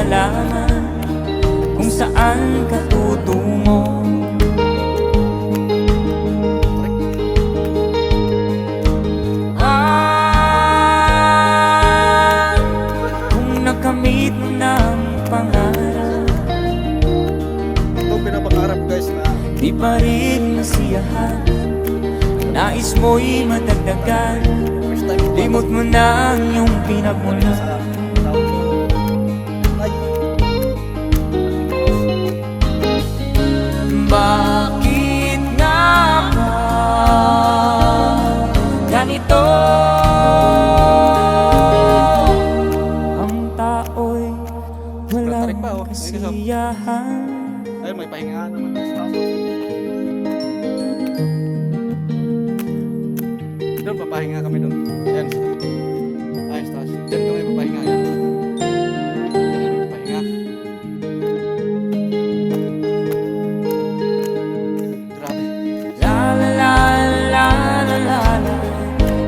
malaman kung saan ka tutungo. Kung nakamit mo ng pangarap, Ito pinapangarap guys na di pa rin masiyahan, nais mo'y madagdagan, first time ko limot mo na ang iyong pinagmula. sa tao ko. Ay, Bakit nga ba ganito? Ang tao'y Tarik walang pa, oh. kasiyahan. ayun, may pahinga naman. Doon, papahinga kami doon. Ayan. Ayos, taas. Diyan kami papahinga. Ayan. Pahinga. Grabe. La la la la la la la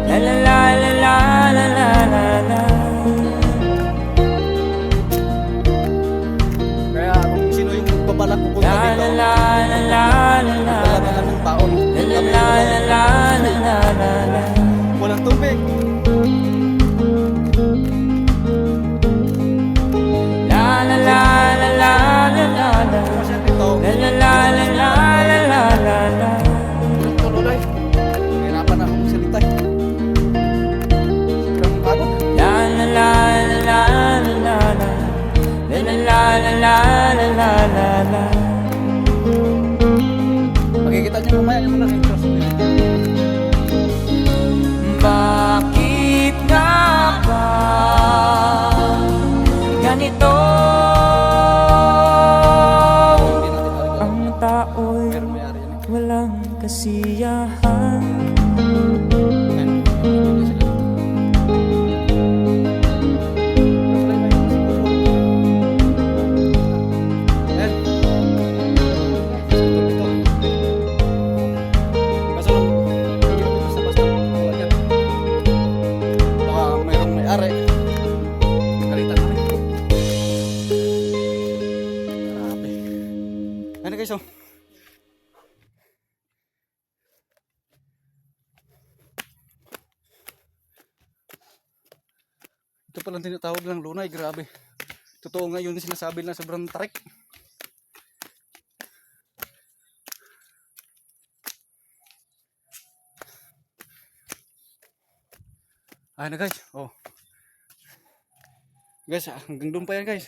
la la la la la la la la la. Kaya kung sino yung babalak pupunta La dito, la la la la la la. dala na ng taon. La la la la la la la la la. Walang tubig. La la la la la la la la. Masyad dito. La la la la la la la la la. Walang tululay. Hirapan na akong magsalita. Sobrang pagod. La la la la la la la la. La la la la la la la la la. Makikita niyo mamaya yung mga intros nila. Bakit nga ba ganito? Hindi natin alam. Ang tao'y Pero may-ari yan eh. walang kasiyahan. Ayan. Hindi sila. Ayan. Ito. Kaso lang, hindi kami basta-basta kukuha yan. Baka mayroong may-ari. Kalitan namin. Grabe. Ano guys, oh. Ito palang tinatawag ng lunay, grabe. Totoo nga yun sinasabi na sobrang tarik. Ayan na guys, oh. Guys, hanggang doon pa yan guys.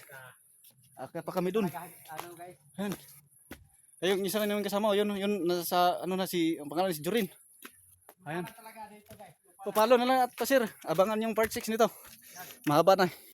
Akit pa kami doon. Ayan. Ay, yung isa na naman kasama, oh, yun nasa, ano na si, ang pangalan si Jorin. Ayan. Papalo na lang at pasir, abangan yung part 6 nito. Mahaba na.